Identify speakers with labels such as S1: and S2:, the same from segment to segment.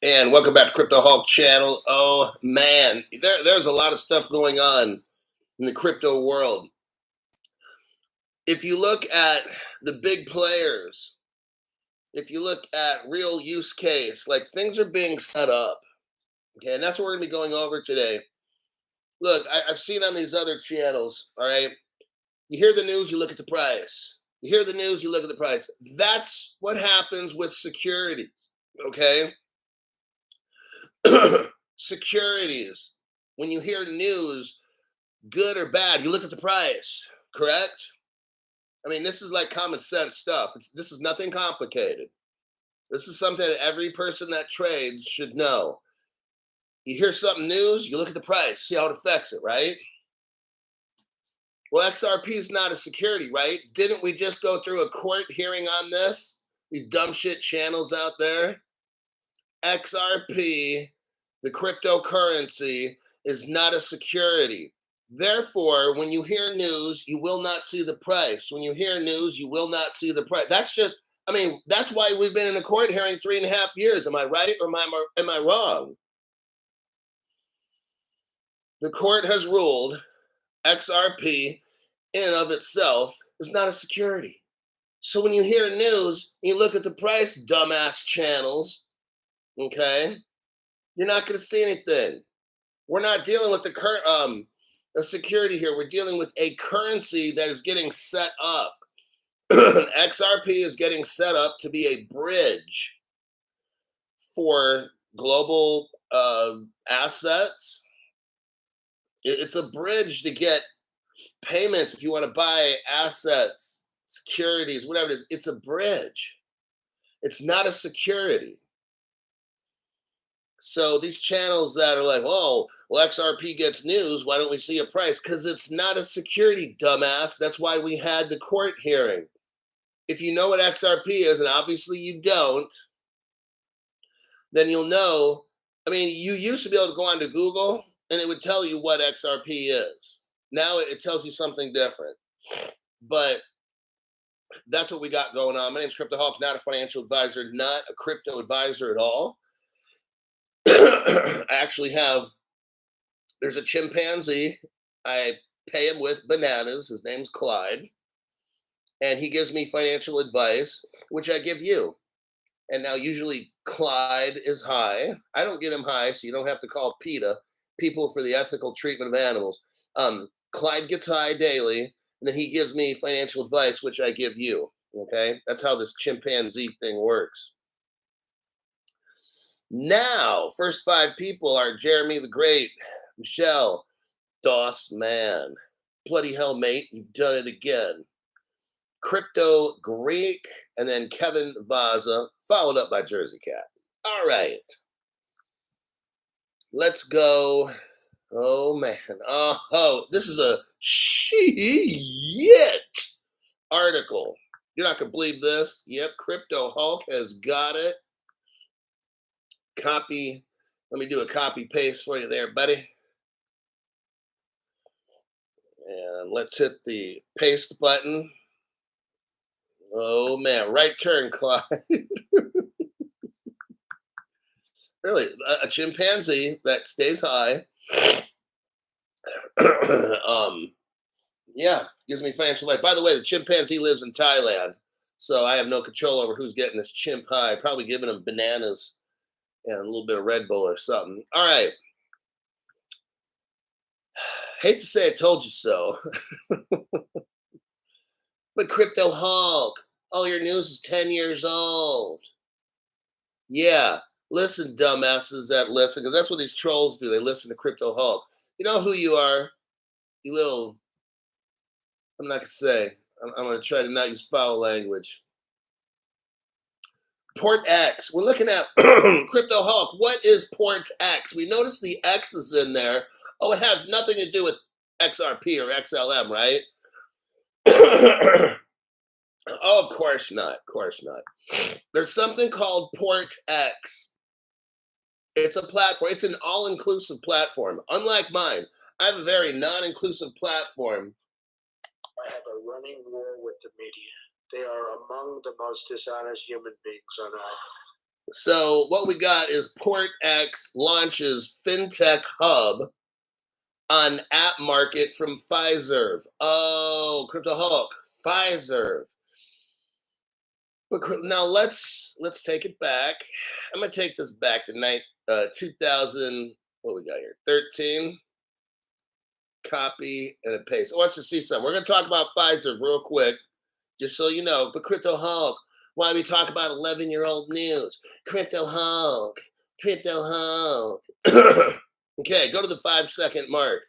S1: And welcome back to Crypto Hawk channel. Oh man, there's a lot of stuff going on in the crypto world. If you look at the big players, if you look at real use case, like things are being set up. Okay, and that's what we're gonna be going over today. Look, I've seen on these other channels, all right, you hear the news, you look at the price. You hear the news, you look at the price. That's what happens with securities, okay? Securities. When you hear news, good or bad, you look at the price, correct? I mean, this is like common sense stuff. This is nothing complicated. This is something that every person that trades should know. You hear something news, you look at the price, see how it affects it, right? Well, XRP is not a security, right? Didn't we just go through a court hearing on this? These dumb shit channels out there. XRP, the cryptocurrency, is not a security. Therefore, when you hear news, you will not see the price. When you hear news, you will not see the price. That's just, I mean, that's why we've been in a court hearing 3.5 years. Am I right or am I wrong? The court has ruled XRP in and of itself is not a security. So when you hear news, you look at the price, dumbass channels, okay? You're not going to see anything. We're not dealing with the current a security here. We're dealing with a currency that is getting set up. XRP is getting set up to be a bridge for global assets. It's a bridge to get payments if you want to buy assets, securities, whatever it is. It's a bridge. It's not a security. So these channels that are like, oh, well, XRP gets news, why don't we see a price? Because it's not a security, dumbass. That's why we had the court hearing. If you know what XRP is, and obviously you don't, then you'll know. I mean, you used to be able to go onto Google and it would tell you what XRP is. Now it tells you something different. But that's what we got going on. My name's Crypto Hawk, not a financial advisor, not a crypto advisor at all. I actually have, there's a chimpanzee. I pay him with bananas. His name's Clyde. And he gives me financial advice, which I give you. And now usually Clyde is high. I don't get him high, so you don't have to call PETA, People for the Ethical Treatment of Animals. Clyde gets high daily, and then he gives me financial advice, which I give you. Okay? That's how this chimpanzee thing works. Now, first 5 people are Jeremy the Great, Michelle, Doss Man. Bloody hell, mate, you've done it again. Crypto Greek, and then Kevin Vaza, followed up by Jersey Cat. All right. Let's go. Oh, man. Oh, this is a shit article. You're not going to believe this. Yep, Crypto Hulk has got it. Copy. Let me do a copy paste for you there, buddy. And let's hit the paste button. Oh, man. Right turn, Clyde. Really, a chimpanzee that stays high. Yeah, gives me financial life. By the way, the chimpanzee lives in Thailand, so I have no control over who's getting this chimp high. Probably giving him bananas and a little bit of Red Bull or something. All right. Hate to say I told you so, but Crypto Hulk, all your news is 10 years old. Yeah, listen, dumbasses that listen, because that's what these trolls do. They listen to Crypto Hulk. You know who you are, you little. I'm not gonna say. I'm gonna try to not use foul language. Port X. We're looking at Crypto Hulk. What is Port X? We notice the X is in there. Oh, it has nothing to do with XRP or XLM, right? Oh, of course not. Of course not. There's something called Port X. It's a platform. It's an all-inclusive platform. Unlike mine, I have a very non-inclusive platform.
S2: I have a running war with the media. They are among the most dishonest human beings on earth.
S1: So what we got is PortX launches fintech hub on app market from Pfizer. Oh, Crypto Hulk, Pfizer. But now let's take it back. I'm gonna take this back to 2000. What we got here? 13. Copy and a paste. I want you to see something. We're gonna talk about Pfizer real quick, just so you know. But Crypto Hulk, why we talk about 11-year-old news? Crypto Hulk, Crypto Hulk. Okay, go to the 5-second mark.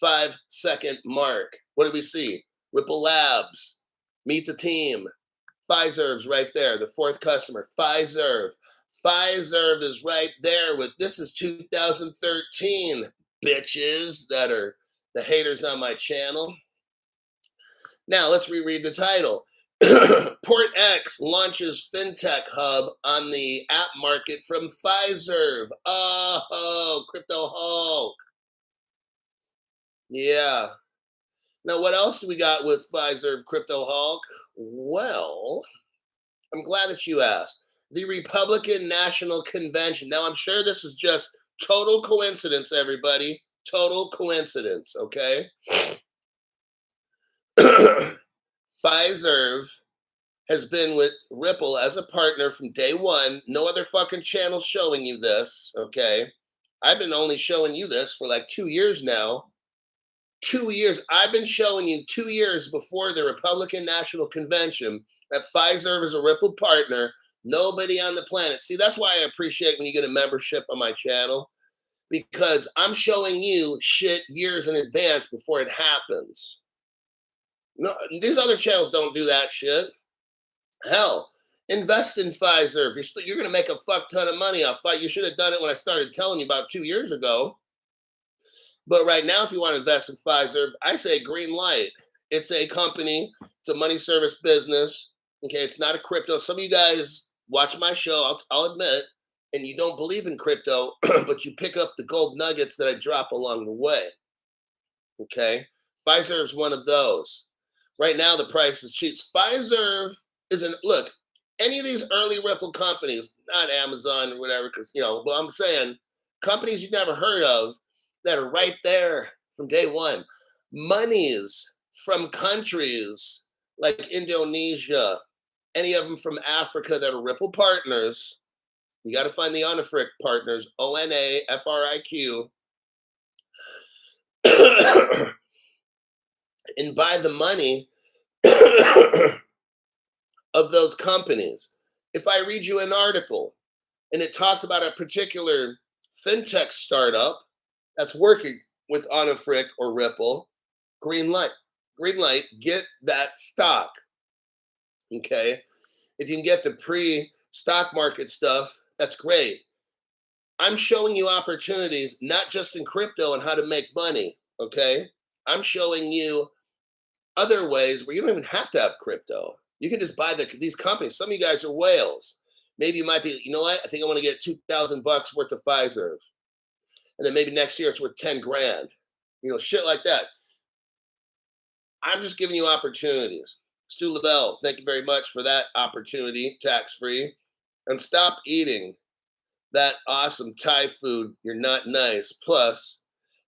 S1: 5-second mark. What do we see? Ripple Labs. Meet the team. Pfizer's right there, the fourth customer. Pfizer. Pfizer is right there with this is 2013, bitches that are the haters on my channel. Now let's reread the title. PortX launches fintech hub on the app market from Pfizer. Oh, Crypto Hulk. Yeah. Now, what else do we got with Pfizer Crypto Hulk? Well, I'm glad that you asked. The Republican National Convention. Now, I'm sure this is just total coincidence, everybody. Total coincidence, okay? Pfizer has been with Ripple as a partner from day one. No other fucking channel showing you this, okay? I've been only showing you this for like 2 years now. 2 years. I've been showing you 2 years before the Republican National Convention that Pfizer is a Ripple partner. Nobody on the planet. See, that's why I appreciate when you get a membership on my channel, because I'm showing you shit years in advance before it happens. No, these other channels don't do that shit. Hell, invest in Pfizer. If you're going to make a fuck ton of money off it, you should have done it when I started telling you about 2 years ago. But right now, if you want to invest in Pfizer, I say green light. It's a company, it's a money service business. Okay, it's not a crypto. Some of you guys watch my show, I'll admit, and you don't believe in crypto, but you pick up the gold nuggets that I drop along the way. Okay, Pfizer is one of those. Right now, the price is cheap. Pfizer isn't, look, any of these early Ripple companies, not Amazon or whatever, because, but I'm saying companies you've never heard of that are right there from day one. Monies from countries like Indonesia, any of them from Africa that are Ripple partners. You got to find the Onafric partners, ONAFRIQ, and buy the money of those companies. If I read you an article and it talks about a particular fintech startup that's working with Onafric or Ripple, green light. Green light, get that stock. Okay. If you can get the pre-stock market stuff, that's great. I'm showing you opportunities, not just in crypto and how to make money. Okay. I'm showing you other ways where you don't even have to have crypto. You can just buy these companies. Some of you guys are whales. Maybe you might be, you know what? I think I want to get $2,000 worth of Pfizer. And then maybe next year it's worth 10 grand. Shit like that. I'm just giving you opportunities. Stu Lavelle, thank you very much for that opportunity, tax-free. And stop eating that awesome Thai food. You're not nice. Plus,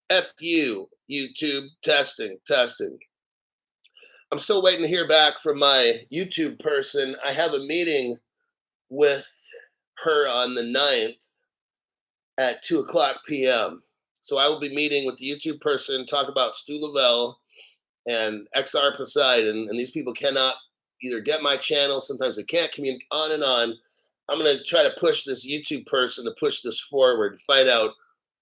S1: F you, YouTube, testing. I'm still waiting to hear back from my YouTube person. I have a meeting with her on the 9th at 2:00 p.m. So I will be meeting with the YouTube person, talk about Stu Lavelle and XR Poseidon, and these people cannot either get my channel, sometimes they can't communicate, on and on. I'm going to try to push this YouTube person to push this forward, find out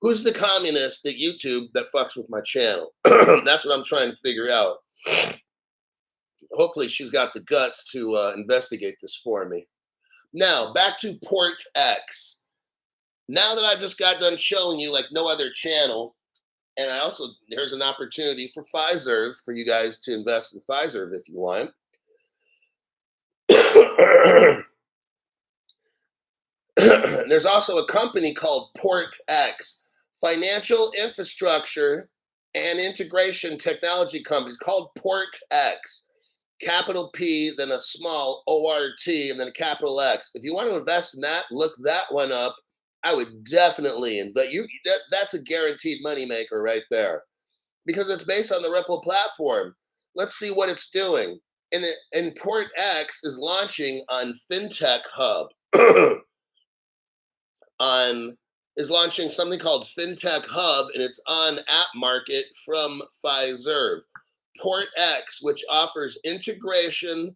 S1: who's the communist at YouTube that fucks with my channel. That's what I'm trying to figure out. Hopefully she's got the guts to investigate this for me. Now, back to PortX. Now that I've just got done showing you like no other channel, and there's an opportunity for Pfizer for you guys to invest in Pfizer if you want. There's also a company called PortX, financial infrastructure and integration technology company called PortX. capital P, then a small ORT, and then a capital X. If you want to invest in that, look that one up. I would definitely invest. That's a guaranteed moneymaker right there because it's based on the Ripple platform. Let's see what it's doing. And Port X is launching on FinTech Hub. on is launching something called FinTech Hub, and it's on App Market from Fiserv. Port X, which offers integration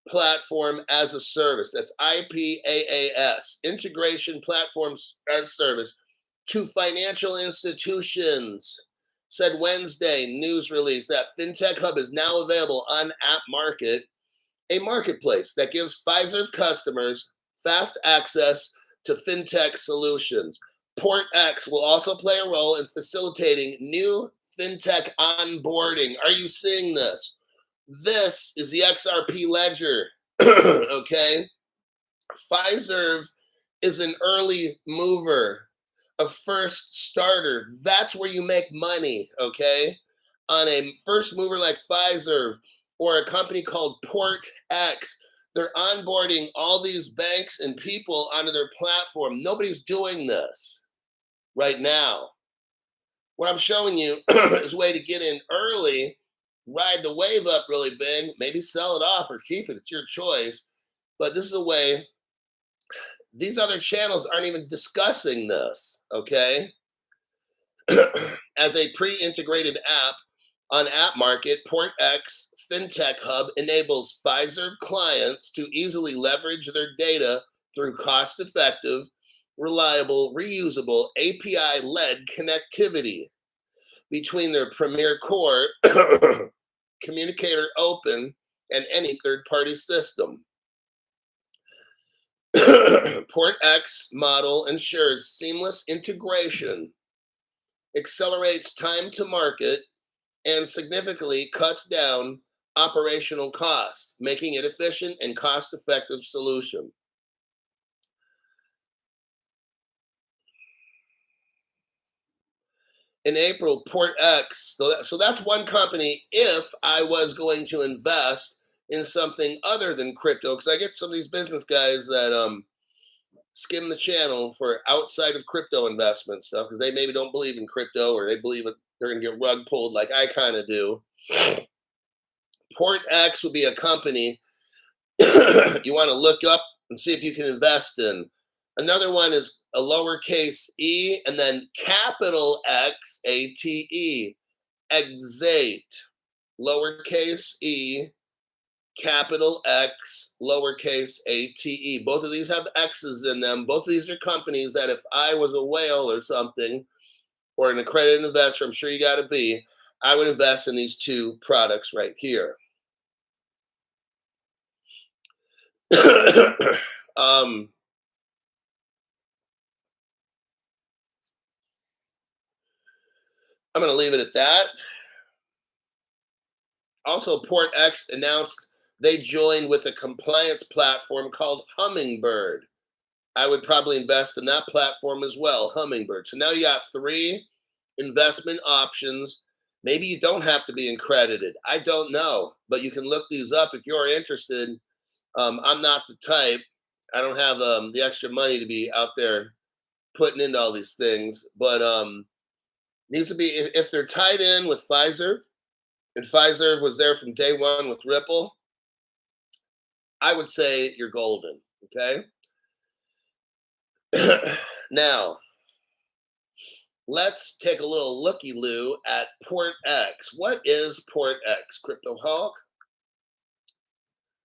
S1: platform as a service. That's IPAAS, integration platforms as a service to financial institutions. Said Wednesday news release that FinTech Hub is now available on App Market, a marketplace that gives Fiserv customers fast access to fintech solutions. Port X will also play a role in facilitating new fintech onboarding. Are you seeing this? This is the XRP ledger. Okay. Fiserv is an early mover, a first starter. That's where you make money. Okay. On a first mover like Fiserv or a company called Port X, they're onboarding all these banks and people onto their platform. Nobody's doing this right now. What I'm showing you is a way to get in early, ride the wave up really big, maybe sell it off or keep it. It's your choice. But this is a way, these other channels aren't even discussing this, okay? As a pre-integrated app on App Market, PortX FinTech Hub enables Fiserv clients to easily leverage their data through cost-effective, reliable, reusable, API-led connectivity between their Premier Core, Communicator Open, and any third-party system. PortX model ensures seamless integration, accelerates time to market, and significantly cuts down operational costs, making it efficient and cost-effective solution. In April, PortX, so that's one company if I was going to invest in something other than crypto, because I get some of these business guys that skim the channel for outside of crypto investment stuff, because they maybe don't believe in crypto or they believe they're going to get rug pulled like I kind of do. PortX would be a company you want to look up and see if you can invest in. Another one is a lowercase e and then capital X, ATE, Exate, lowercase e, capital X, lowercase ATE. Both of these have X's in them. Both of these are companies that if I was a whale or something, or an accredited investor, I'm sure you got to be, I would invest in these two products right here. I'm going to leave it at that. Also, PortX announced they joined with a compliance platform called Hummingbird. I would probably invest in that platform as well, Hummingbird. So now you got 3 investment options. Maybe you don't have to be accredited. I don't know, but you can look these up if you're interested. I'm not the type. I don't have the extra money to be out there putting into all these things. But these would be, if they're tied in with Fiserv, and Fiserv was there from day one with Ripple, I would say you're golden. Okay. Now, let's take a little looky-loo at PortX. What is PortX, Crypto Hawk?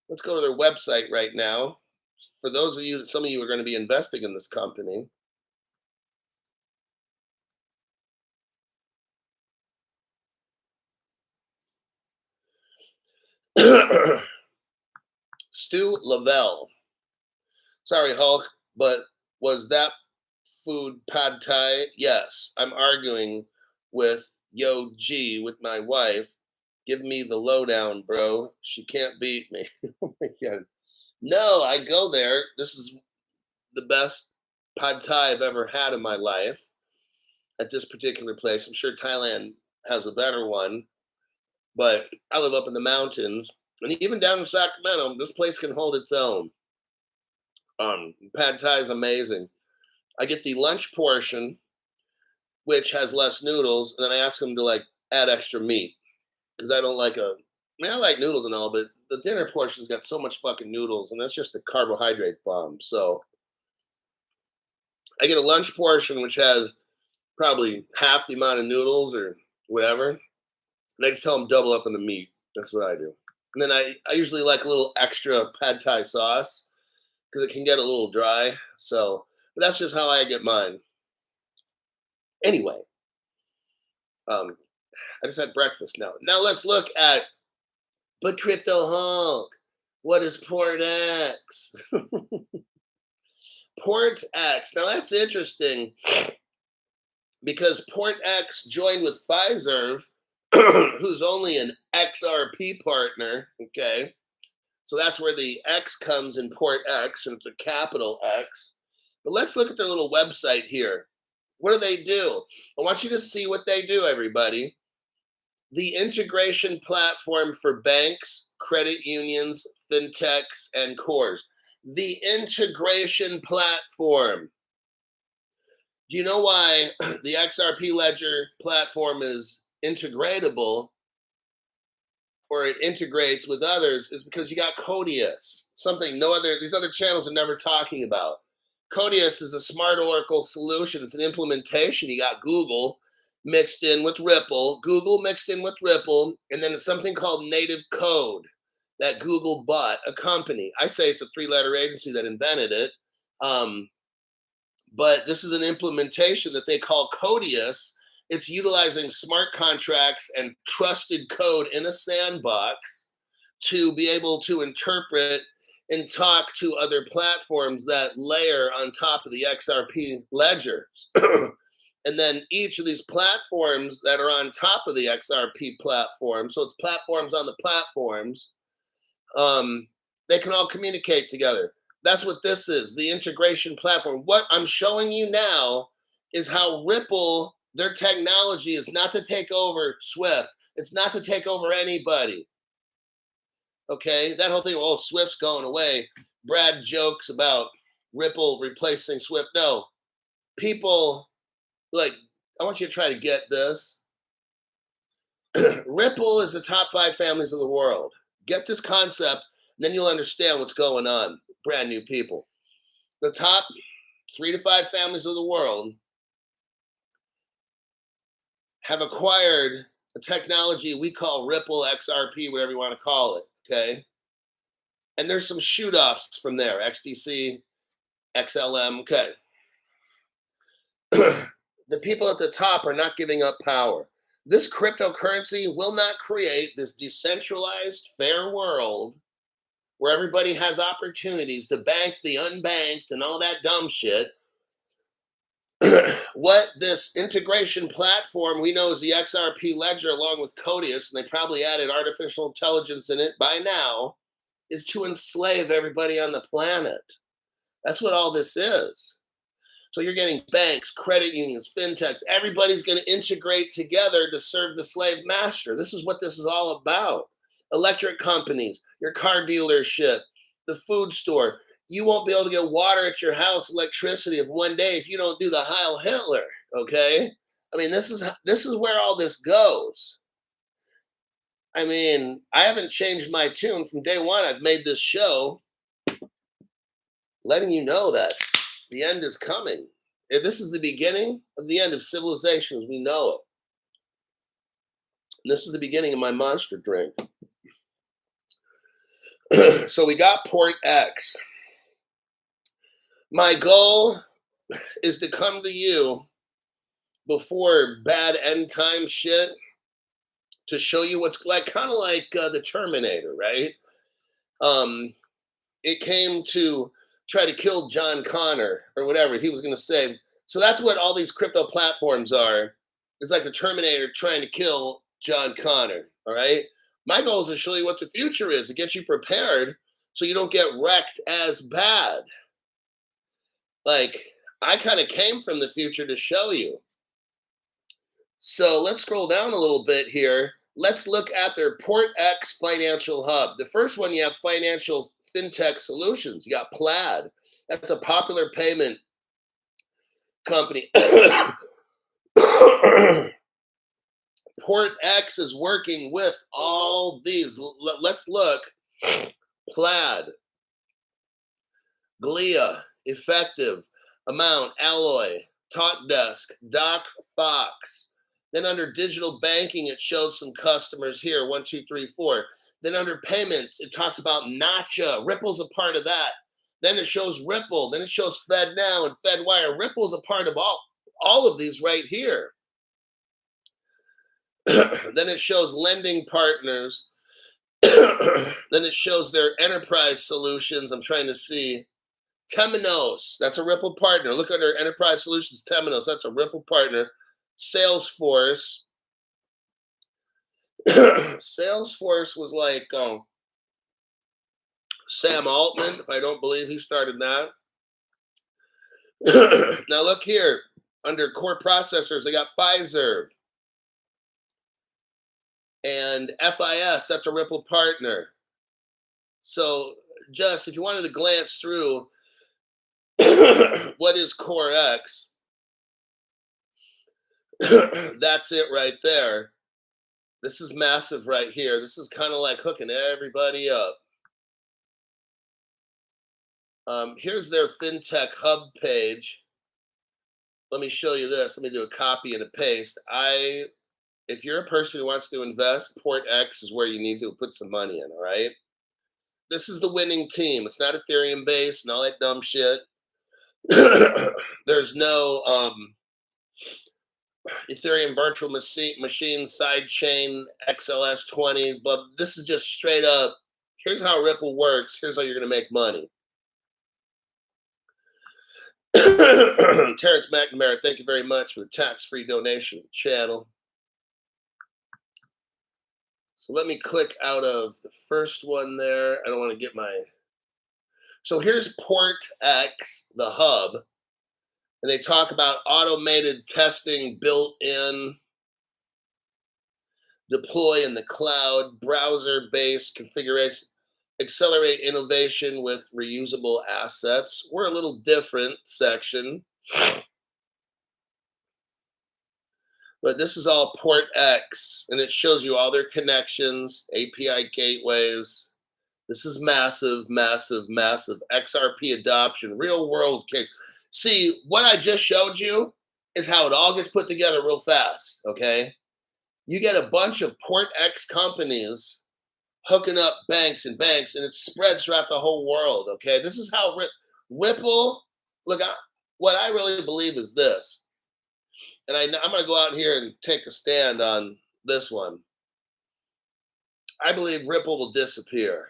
S1: Let's go to their website right now. For those of you, some of you are going to be investing in this company. Stu Lavelle. Sorry, Hulk, but was that food pad thai? Yes. I'm arguing with Yo G with my wife. Give me the lowdown, bro. She can't beat me. Oh my God. No, I go there. This is the best pad thai I've ever had in my life at this particular place. I'm sure Thailand has a better one, but I live up in the mountains And even down in Sacramento, this place can hold its own. Pad Thai is amazing. I get the lunch portion, which has less noodles, and then I ask them to like add extra meat because I don't like a. I mean, I like noodles and all, but the dinner portion's got so much fucking noodles, and that's just a carbohydrate bomb. So I get a lunch portion, which has probably half the amount of noodles or whatever, and I just tell them double up on the meat. That's what I do. And then I usually like a little extra pad thai sauce because it can get a little dry. So, but that's just how I get mine. Anyway, um, I just had breakfast now. Now let's look at but crypto honk. What is Port X? Port X. Now that's interesting because Port X joined with Pfizer, who's only an XRP partner. Okay. So that's where the X comes in Port X, and it's a capital X. But let's look at their little website here. What do? I want you to see what they do, everybody. The integration platform for banks, credit unions, fintechs, and cores. The integration platform. Do you know why the XRP Ledger platform is integratable, or it integrates with others? Is because you got Codius, something these other channels are never talking about. Codius is a smart Oracle solution. It's an implementation. You got Google mixed in with Ripple, and then it's something called Native Code that Google bought, a company. I say it's a 3-letter agency that invented it. But this is an implementation that they call Codius. It's utilizing smart contracts and trusted code in a sandbox to be able to interpret and talk to other platforms that layer on top of the XRP ledgers. And then each of these platforms that are on top of the XRP platform, so it's platforms on the platforms, they can all communicate together. That's what this is, the integration platform. What I'm showing you now is how Ripple, their technology is not to take over Swift. It's not to take over anybody. Okay, that whole thing, oh, Swift's going away. Brad jokes about Ripple replacing Swift. No, people, like, I want you to try to get this. Ripple is the top 5 families of the world. Get this concept, then you'll understand what's going on. Brand new people. The top 3 to 5 families of the world have acquired a technology we call Ripple, XRP, whatever you want to call it. Okay. And there's some shoot offs from there, XDC, XLM. Okay. The people at the top are not giving up power. This cryptocurrency will not create this decentralized, fair world where everybody has opportunities to bank the unbanked and all that dumb shit. What this integration platform we know is the XRP Ledger along with Codius, and they probably added artificial intelligence in it by now, is to enslave everybody on the planet. That's what all this is. So you're getting banks, credit unions, fintechs, everybody's going to integrate together to serve the slave master. This is what this is all about. Electric companies, your car dealership, the food store. You won't be able to get water at your house, electricity of one day if you don't do the Heil Hitler, okay? I mean, this is where all this goes. I mean, I haven't changed my tune from day one. I've made this show letting you know that the end is coming. If this is the beginning of the end of civilization as we know it. And this is the beginning of my monster drink. So we got Port X. My goal is to come to you before bad end time shit to show you what's like, kind of like the Terminator, right? It came to try to kill John Connor or whatever he was going to save. So that's what all these crypto platforms are. It's like the Terminator trying to kill John Connor. All right. My goal is to show you what the future is, to get you prepared so you don't get wrecked as bad. Like, I kind of came from the future to show you. So let's scroll down a little bit here. Let's look at their PortX Financial Hub. The first one, you have Financial FinTech Solutions. You got Plaid. That's a popular payment company. PortX is working with all these. Let's look. Plaid, Glia, Effective, Amount, Alloy, TalkDesk, Doc Fox. Then under digital banking, it shows some customers here. 1, 2, 3, 4. Then under payments, it talks about Nacha. Ripple's a part of that. Then it shows Ripple. Then it shows FedNow and FedWire. Ripple's a part of all of these right here. Then it shows lending partners. Then it shows their enterprise solutions. I'm trying to see. Temenos, that's a Ripple partner. Look under enterprise solutions, Temenos, that's a Ripple partner. Salesforce. Salesforce was like Sam Altman, if I don't believe he started that. Now look here, under core processors, they got Fiserv. And FIS, that's a Ripple partner. So just if you wanted to glance through what is CoreX, that's it right there. This is massive right here. This is kind of like hooking everybody up. Here's their FinTech Hub page. Let me show you this. Let me do a copy and a paste. If you're a person who wants to invest, PortX is where you need to put some money in, all right? This is the winning team. It's not Ethereum based and all that dumb shit. There's no Ethereum virtual machine sidechain XLS20, but this is just straight up. Here's how Ripple works. Here's how you're going to make money. Terrence McNamara, thank you very much for the tax-free donation channel. So let me click out of the first one there. I don't want to get my. So here's PortX, the hub. And they talk about automated testing built in, deploy in the cloud, browser-based configuration, accelerate innovation with reusable assets. We're a little different section. But this is all PortX, and it shows you all their connections, API gateways. This is massive, massive, massive. XRP adoption, real world case. See, what I just showed you is how it all gets put together real fast, okay? You get a bunch of PortX companies hooking up banks, and it spreads throughout the whole world, okay? This is how Ripple, look, what I really believe is this, and I'm going to go out here and take a stand on this one. I believe Ripple will disappear.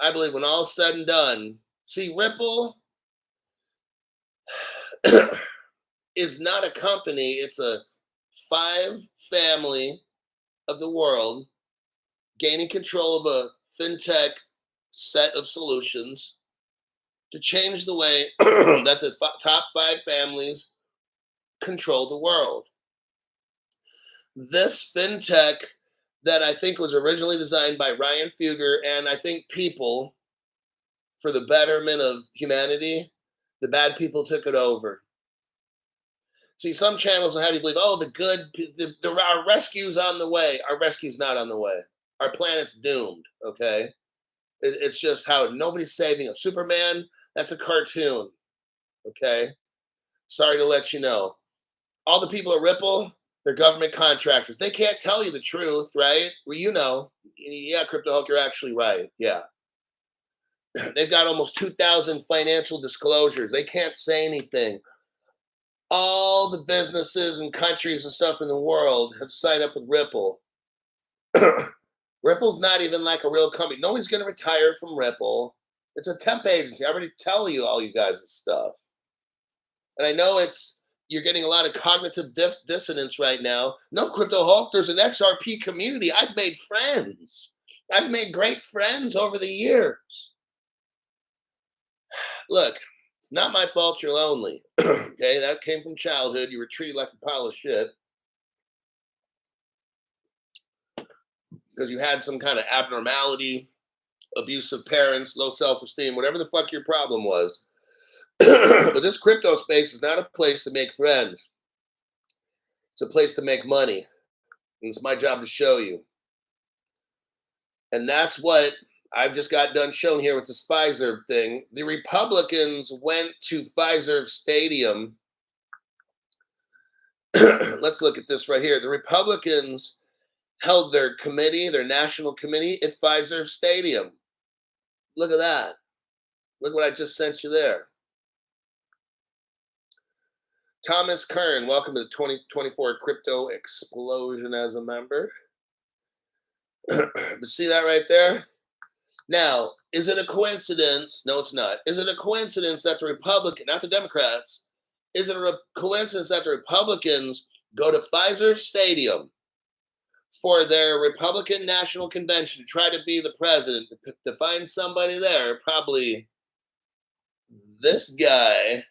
S1: I believe when all is said and done, see, Ripple is not a company. It's a 5 family of the world gaining control of a fintech set of solutions to change the way that the top 5 families control the world. This fintech that I think was originally designed by Ryan Fugger and I think people for the betterment of humanity, the bad people took it over. See, some channels will have you believe, oh, our rescue's on the way. Our rescue's not on the way. Our planet's doomed, okay? It's just how nobody's saving us. Superman, that's a cartoon, okay? Sorry to let you know. All the people at Ripple, they're government contractors. They can't tell you the truth, right? Well, you know. Yeah, Crypto Hulk, you're actually right. Yeah. They've got almost 2,000 financial disclosures. They can't say anything. All the businesses and countries and stuff in the world have signed up with Ripple. Ripple's not even like a real company. Nobody's going to retire from Ripple. It's a temp agency. I already tell you all you guys' stuff. And I know you're getting a lot of cognitive dissonance right now. No, Crypto Hulk, there's an XRP community. I've made friends. I've made great friends over the years. Look, it's not my fault you're lonely. Okay, that came from childhood. You were treated like a pile of shit. because you had some kind of abnormality, abusive parents, low self-esteem, whatever the fuck your problem was. But this crypto space is not a place to make friends. It's a place to make money. And it's my job to show you. And that's what I've just got done showing here with this Pfizer thing. The Republicans went to Pfizer Stadium. Let's look at this right here. The Republicans held their committee, their national committee, at Pfizer Stadium. Look at that. Look what I just sent you there. Thomas Kern, welcome to the 2024 Crypto Explosion as a member. But see that right there? Now, is it a coincidence? No, it's not. Is it a coincidence that the Republican, not the Democrats, is it a coincidence that the Republicans go to Pfizer Stadium for their Republican National Convention to try to be the president, to find somebody there, probably this guy?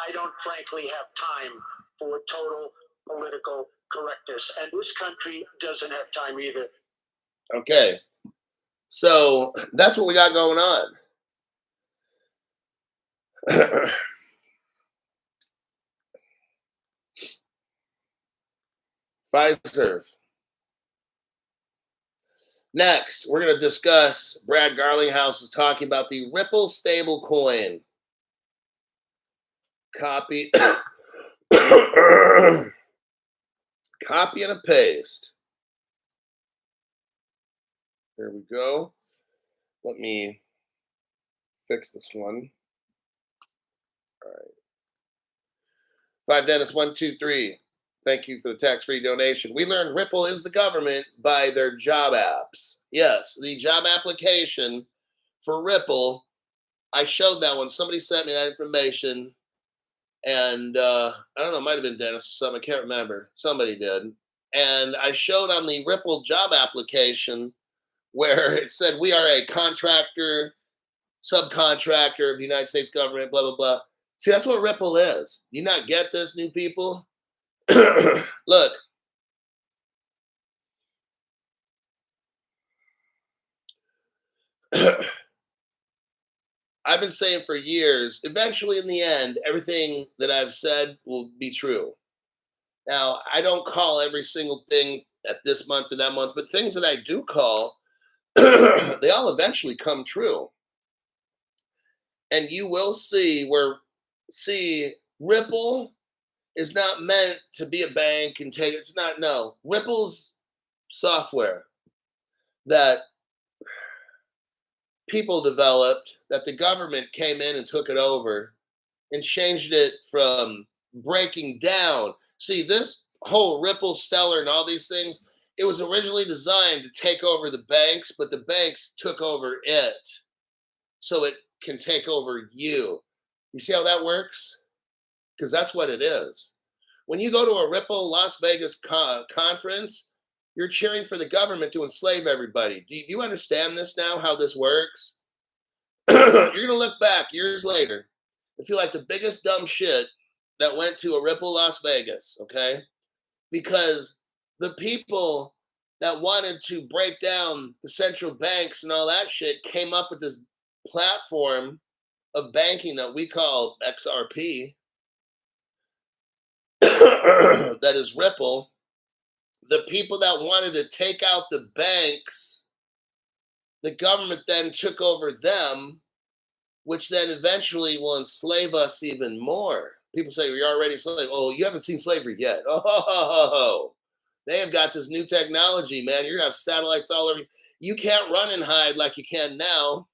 S2: I don't frankly have time for total political correctness, and this country doesn't have time either.
S1: Okay, so that's what we got going on. Pfizer. Next, we're going to discuss Brad Garlinghouse is talking about the Ripple stablecoin. Copy. Copy and a paste. There we go. Let me fix this one. All right. 5 Dennis 123. Thank you for the tax-free donation. We learned Ripple is the government by their job apps. Yes, the job application for Ripple. I showed that one. Somebody sent me that information. And I don't know, it might have been Dennis or something. I can't remember. Somebody did. And I showed on the Ripple job application where it said we are a contractor, subcontractor of the United States government, blah, blah, blah. See, that's what Ripple is. You not get this, new people? Look. I've been saying for years, eventually in the end, everything that I've said will be true. Now, I don't call every single thing at this month or that month, but things that I do call, they all eventually come true. And you will see Ripple is not meant to be a bank and take, it's not, no. Ripple's software that people developed, that the government came in and took it over and changed it from breaking down. See, this whole Ripple, Stellar, and all these things, it was originally designed to take over the banks, but the banks took over it so it can take over you. You see how that works? Because that's what it is. When you go to a Ripple Las Vegas conference, you're cheering for the government to enslave everybody. Do you understand this now, how this works? You're going to look back years later and feel like the biggest dumb shit that went to a Ripple Las Vegas, okay? Because the people that wanted to break down the central banks and all that shit came up with this platform of banking that we call XRP, that is Ripple. The people that wanted to take out the banks, the government then took over them, which then eventually will enslave us even more. People say, you're already enslaved. Oh, you haven't seen slavery yet. Oh, they have got this new technology, man. You're going to have satellites all over. You can't run and hide like you can now.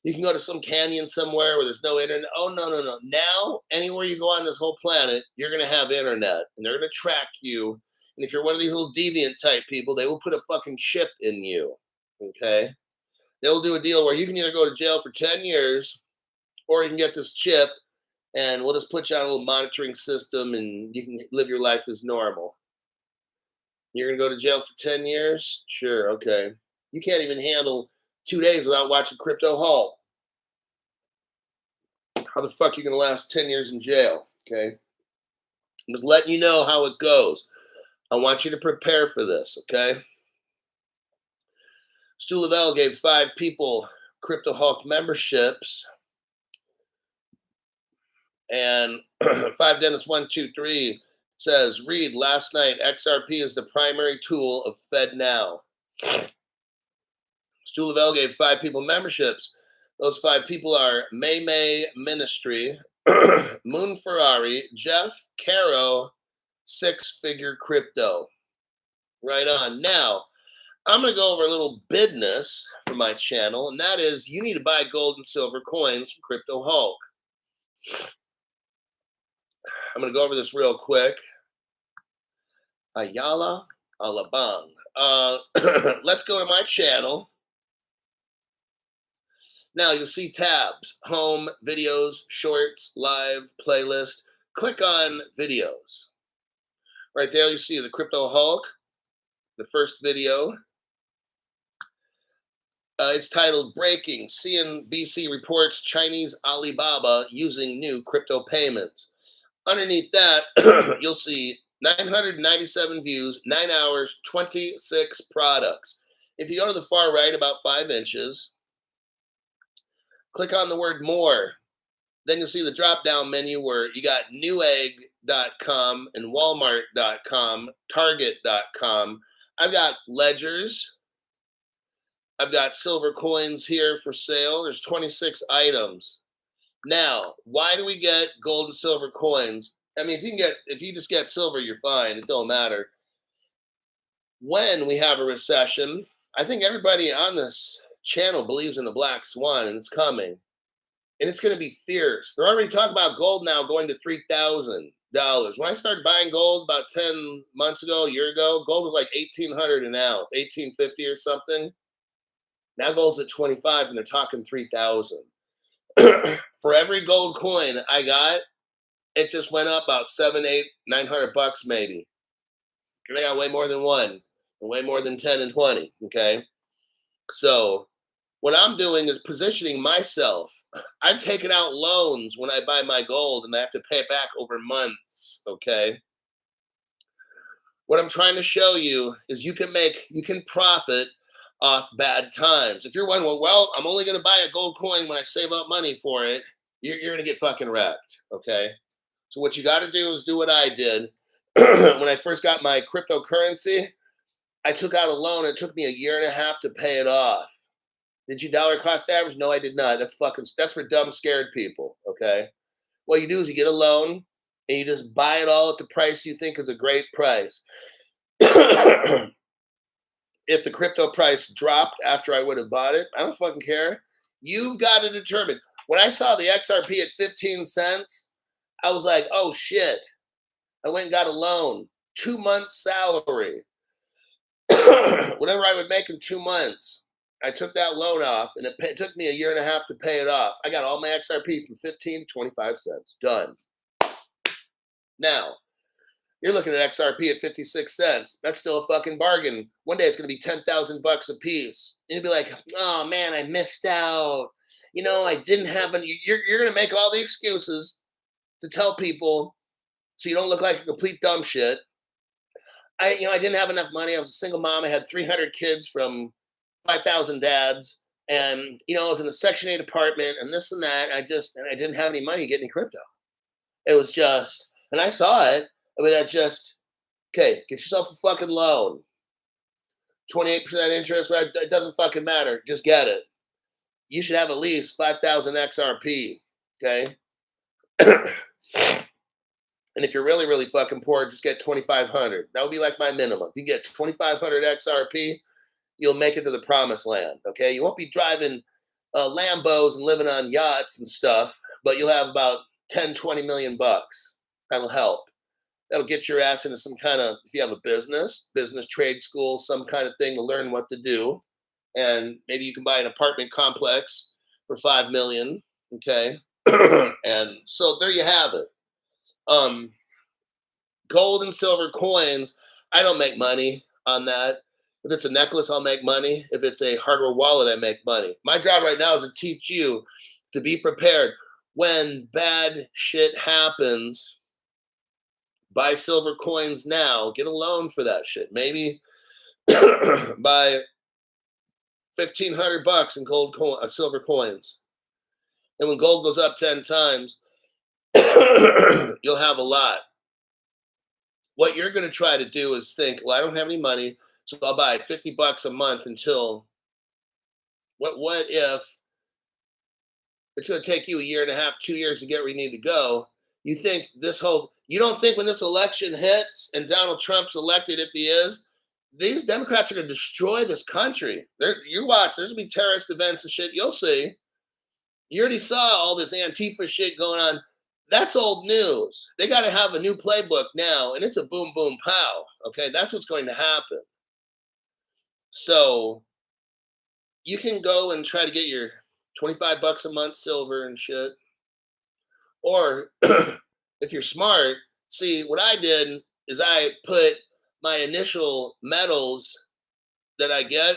S1: You can go to some canyon somewhere where there's no internet. Oh, no. Now, anywhere you go on this whole planet, you're going to have internet, and they're going to track you. And if you're one of these little deviant type people, they will put a fucking chip in you, okay? They'll do a deal where you can either go to jail for 10 years or you can get this chip, and we'll just put you on a little monitoring system, and you can live your life as normal. You're going to go to jail for 10 years? Sure, okay. You can't even handle 2 days without watching Crypto Hall. How the fuck are you going to last 10 years in jail, okay? I'm just letting you know how it goes. I want you to prepare for this, okay? Stu Lavelle gave 5 people Crypto Hulk memberships, and 5Dennis123 says, read last night, XRP is the primary tool of FedNow. Stu Lavelle gave 5 people memberships. Those 5 people are May Ministry, Moon Ferrari, Jeff Caro, Six Figure Crypto. Right on. Now, I'm going to go over a little business for my channel, and that is you need to buy gold and silver coins from Crypto Hulk. I'm going to go over this real quick. Ayala Alabang. Let's go to my channel. Now you'll see tabs, home, videos, shorts, live, playlist. Click on videos. Right there you see the Crypto Hulk, the first video. It's titled Breaking, CNBC Reports Chinese Alibaba Using New Crypto Payments. Underneath that, you'll see 997 views, 9 hours, 26 products. If you go to the far right about 5 inches, click on the word more. Then you'll see the drop-down menu where you got Newegg.com and Walmart.com, Target.com. I've got ledgers. I've got silver coins here for sale. There's 26 items. Now, why do we get gold and silver coins? I mean, if you just get silver, you're fine. It don't matter. When we have a recession, I think everybody on this channel believes in the black swan, and it's coming. And it's going to be fierce. They're already talking about gold now going to $3,000. When I started buying gold about 10 months ago, a year ago, gold was like $1,800 an ounce, $1,850 or something. Now gold's at 25, and they're talking 3,000. For every gold coin I got, it just went up about $700, $800, $900 maybe. And I got way more than one, and way more than 10 and 20. Okay, so what I'm doing is positioning myself. I've taken out loans when I buy my gold, and I have to pay it back over months. Okay, what I'm trying to show you is you can profit off bad times. If you're wondering, well, I'm only going to buy a gold coin when I save up money for it, you're going to get fucking wrecked. Okay, so what you got to do is do what I did. When I first got my cryptocurrency, I took out a loan. It took me a year and a half to pay it off. Did you dollar cost average? No, I did not. That's for dumb, scared people. Okay. What you do is you get a loan and you just buy it all at the price you think is a great price. If the crypto price dropped after I would have bought it, I don't fucking care. You've got to determine. When I saw the XRP at 15 cents, I was like, oh shit. I went and got a loan, 2 months salary. Whatever I would make in 2 months, I took that loan off, and it took me a year and a half to pay it off. I got all my XRP from 15 to 25 cents. Done. Now, you're looking at XRP at 56 cents. That's still a fucking bargain. One day it's going to be $10,000 a piece. And you'll be like, oh man, I missed out. You know, I didn't have any. You're going to make all the excuses to tell people so you don't look like a complete dumb shit. I didn't have enough money. I was a single mom. I had 300 kids from 5,000 dads. And, I was in a Section 8 apartment and this and that. I didn't have any money to get any crypto. It was just, and I saw it. I mean, okay, get yourself a fucking loan. 28% interest, but it doesn't fucking matter. Just get it. You should have at least 5,000 XRP. Okay. And if you're really, really fucking poor, just get 2,500. That would be like my minimum. If you get 2,500 XRP, you'll make it to the promised land. Okay, you won't be driving Lambos and living on yachts and stuff, but you'll have about 10, 20 million bucks. That'll help. That'll get your ass into some kind of, if you have a business trade school, some kind of thing to learn what to do. And maybe you can buy an apartment complex for 5 million. Okay. And so there you have it. Gold and silver coins, I don't make money on that. If it's a necklace, I'll make money. If it's a hardware wallet, I make money. My job right now is to teach you to be prepared. When bad shit happens, Buy silver coins now. Get a loan for that shit. Maybe buy $1,500 in silver coins. And when gold goes up 10 times, you'll have a lot. What you're going to try to do is think, well, I don't have any money, so I'll buy $50 a month until what if it's going to take you a year and a half, 2 years to get where you need to go? You don't think when this election hits and Donald Trump's elected, if he is, these Democrats are going to destroy this country. You watch, there's going to be terrorist events and shit. You'll see. You already saw all this Antifa shit going on. That's old news. They got to have a new playbook now, and it's a boom, boom, pow. Okay, that's what's going to happen. So you can go and try to get your $25 a month silver and shit. Or if you're smart, see, what I did is I put my initial metals that I get,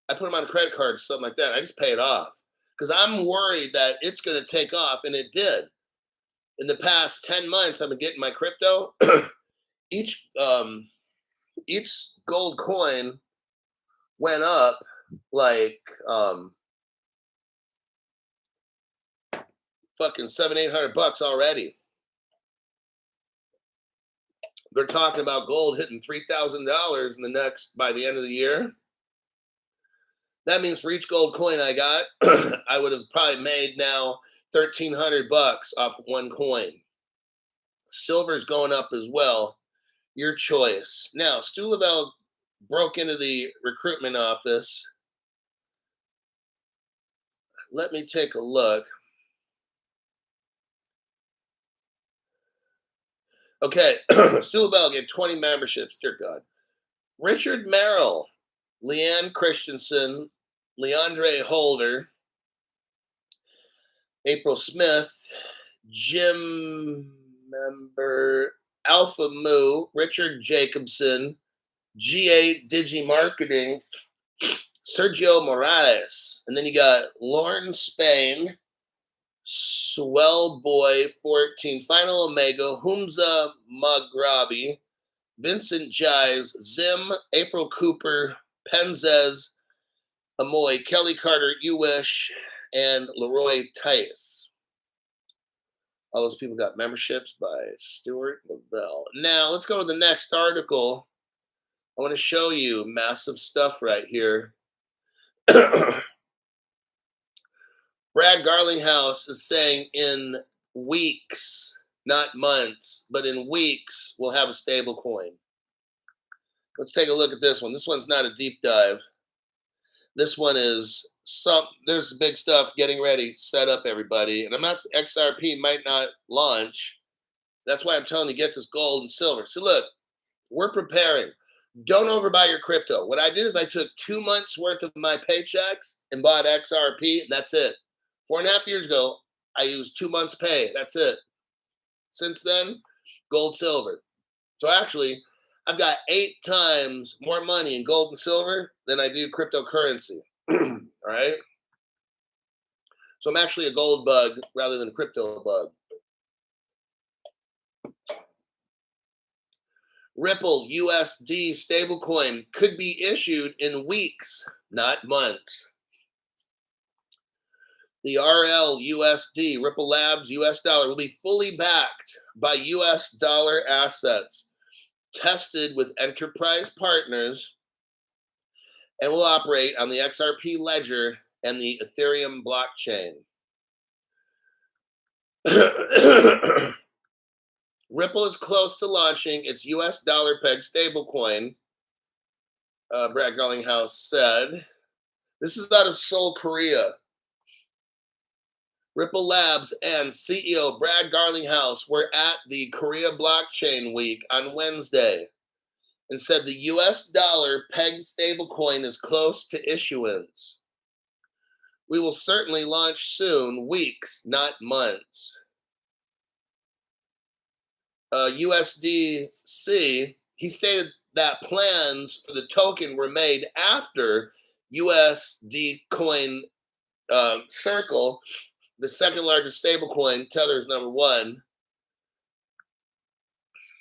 S1: I put them on a credit card or something like that. I just pay it off because I'm worried that it's going to take off, and it did. In the past 10 months, I've been getting my crypto. each gold coin went up like fucking $700-800 already. They're talking about gold hitting $3,000 by the end of the year. That means for each gold coin I got, I would have probably made now $1,300 off one coin. Silver's going up as well. Your choice. Now, Stu Lavelle broke into the recruitment office. Let me take a look. Okay, Stu Lavelle gave 20 memberships. Dear God. Richard Merrill, Leanne Christensen, Leandre Holder, April Smith, Jim member, Alpha Moo, Richard Jacobson, G8 Digi Marketing, Sergio Morales, and then you got Lauren Spain, Swell Boy 14, Final Omega, Humza Maghrabi, Vincent Jives, Zim, April Cooper, Penzez, Amoy, Kelly Carter, You Wish, and Leroy Tice. All those people got memberships by Stuart Lavelle. Now, let's go to the next article. I want to show you massive stuff right here. Brad Garlinghouse is saying in weeks, not months, but in weeks, we'll have a stable coin. Let's take a look at this one. This one's not a deep dive. This one is there's big stuff getting ready, set up, everybody. And XRP might not launch. That's why I'm telling you, get this gold and silver. So look, we're preparing. Don't overbuy your crypto. What I did is I took 2 months worth of my paychecks and bought XRP, and that's it. 4.5 years ago, I used 2 months pay. That's it. Since then, gold, silver. So actually, I've got 8 times more money in gold and silver than I do cryptocurrency. All right. So I'm actually a gold bug rather than a crypto bug. Ripple USD stablecoin could be issued in weeks, not months. The RL USD, Ripple Labs US dollar, will be fully backed by US dollar assets, tested with enterprise partners, and will operate on the XRP ledger and the Ethereum blockchain. Ripple is close to launching its US dollar peg stablecoin, Brad Garlinghouse said. This is out of Seoul, Korea. Ripple Labs and CEO Brad Garlinghouse were at the Korea Blockchain Week on Wednesday and said the US dollar pegged stablecoin is close to issuance. We will certainly launch soon, weeks, not months. USDC, he stated that plans for the token were made after USD coin Circle, the second largest stablecoin, Tether is number 1,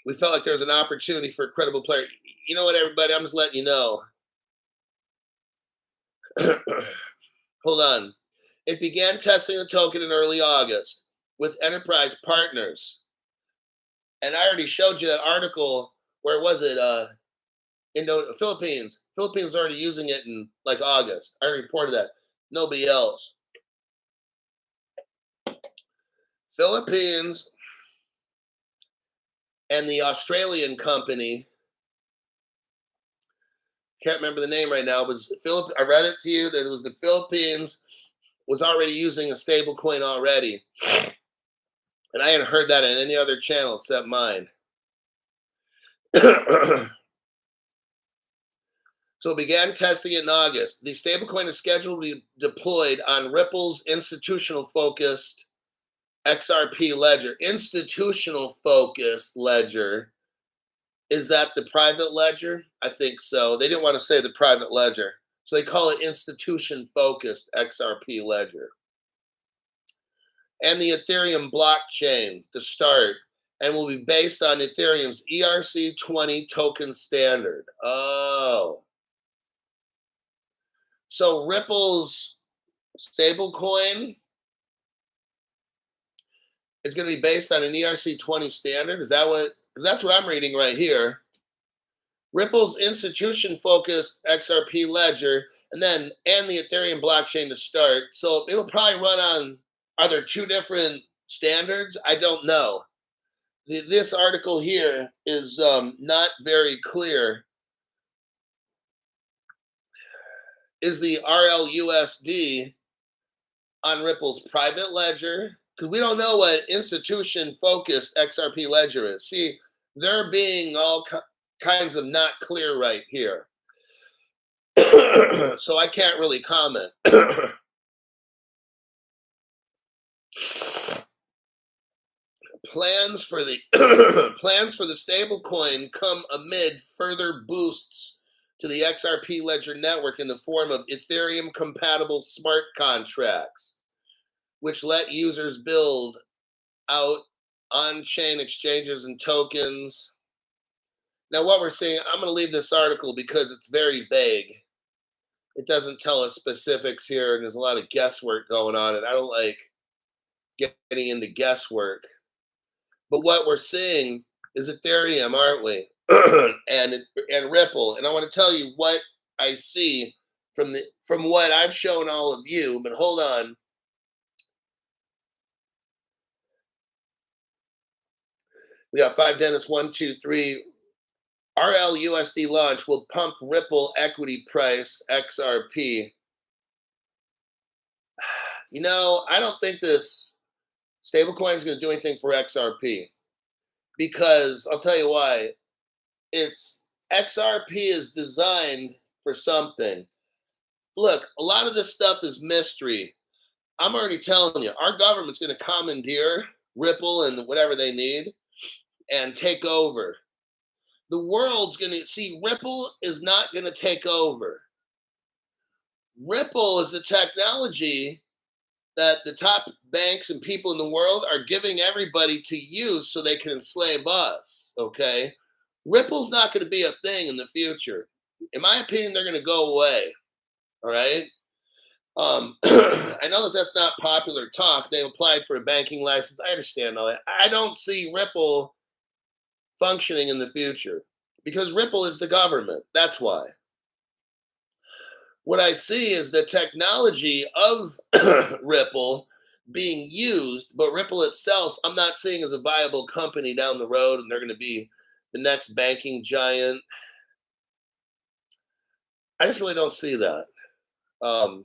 S1: we felt like there was an opportunity for a credible player. You know what, everybody? I'm just letting you know. Hold on. It began testing the token in early August with enterprise partners. And I already showed you that article. Where was it? Philippines. Philippines already using it in like August. I already reported that. Nobody else. Philippines and the Australian company, can't remember the name right now, was I read it to you that it was the Philippines was already using a stable coin already. And I hadn't heard that on any other channel except mine. So it began testing it in August. The stablecoin is scheduled to be deployed on Ripple's institutional focused XRP ledger. Institutional focused ledger. Is that the private ledger? I think so. They didn't want to say the private ledger. So they call it institution focused XRP ledger. And the Ethereum blockchain to start, and will be based on Ethereum's ERC20 token standard. Oh. So Ripple's stablecoin is going to be based on an ERC20 standard. Is that what? Because that's what I'm reading right here. Ripple's institution-focused XRP ledger, and the Ethereum blockchain to start. So it'll probably run on. Are there two different standards? I don't know. This article here is not very clear. Is the RLUSD on Ripple's private ledger? Because we don't know what institution-focused XRP ledger is. See, they're being all kinds of not clear right here. So I can't really comment. Plans for the stablecoin come amid further boosts to the XRP ledger network in the form of Ethereum compatible smart contracts, which let users build out on-chain exchanges and tokens. Now, what we're seeing, I'm going to leave this article because it's very vague. It doesn't tell us specifics here, and there's a lot of guesswork going on, and I don't like getting into guesswork. But what we're seeing is Ethereum, aren't we? and Ripple. And I want to tell you what I see from what I've shown all of you. But hold on. We got 5 dentists, 1, 2, 3. RLUSD launch will pump Ripple equity price XRP. You know, I don't think this stablecoin is going to do anything for XRP. Because I'll tell you why. It's XRP is designed for something. Look, a lot of this stuff is mystery. I'm already telling you, our government's going to commandeer Ripple and whatever they need and take over. The world's going to see Ripple is not going to take over. Ripple is a technology that the top banks and people in the world are giving everybody to use so they can enslave us, okay? Ripple's not going to be a thing in the future. In my opinion, they're going to go away, all right? I know that that's not popular talk. They applied for a banking license. I understand all that. I don't see Ripple functioning in the future because Ripple is the government. That's why. What I see is the technology of Ripple being used, but Ripple itself, I'm not seeing as a viable company down the road, and they're going to be the next banking giant. I just really don't see that. But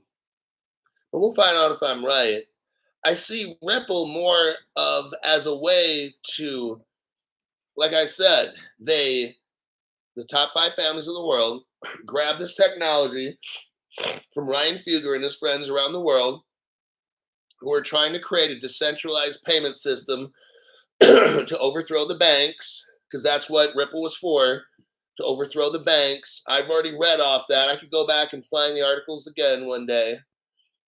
S1: we'll find out if I'm right. I see Ripple more of as a way to, like I said, the top 5 families of the world grab this technology from Ryan Fugger and his friends around the world who are trying to create a decentralized payment system to overthrow the banks, because that's what Ripple was for, to overthrow the banks. I've already read off that. I could go back and find the articles again one day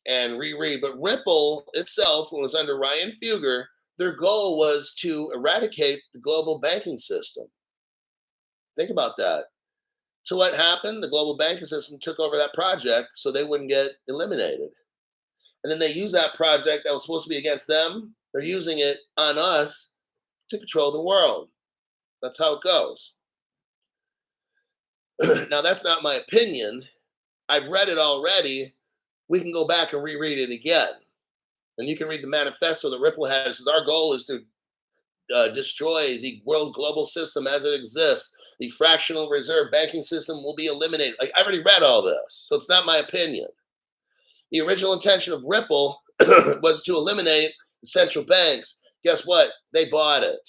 S1: and reread. But Ripple itself, when it was under Ryan Fugger, Their goal was to eradicate the global banking system. Think about that. So what happened? The global banking system took over that project so they wouldn't get eliminated. And then they use that project that was supposed to be against them. They're using it on us to control the world. That's how it goes. Now, that's not my opinion. I've read it already. We can go back and reread it again. And you can read the manifesto that Ripple has. It says our goal is to destroy the world global system as it exists. The fractional reserve banking system will be eliminated. Like, I already read all this, so it's not my opinion. The original intention of Ripple was to eliminate the central banks. Guess what? They bought it.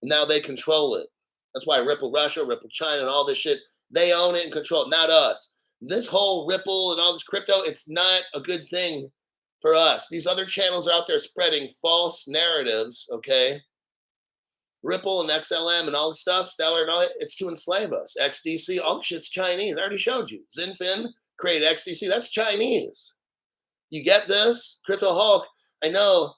S1: Now they control it. That's why Ripple Russia, Ripple China, and all this shit, they own it and control it, not us. This whole Ripple and all this crypto, it's not a good thing for us. These other channels are out there spreading false narratives, okay? Ripple and XLM and all the stuff, Stellar and all that, it's to enslave us. XDC, all the shit's Chinese. I already showed you. Zinfin created XDC. That's Chinese. You get this? Crypto Hulk, I know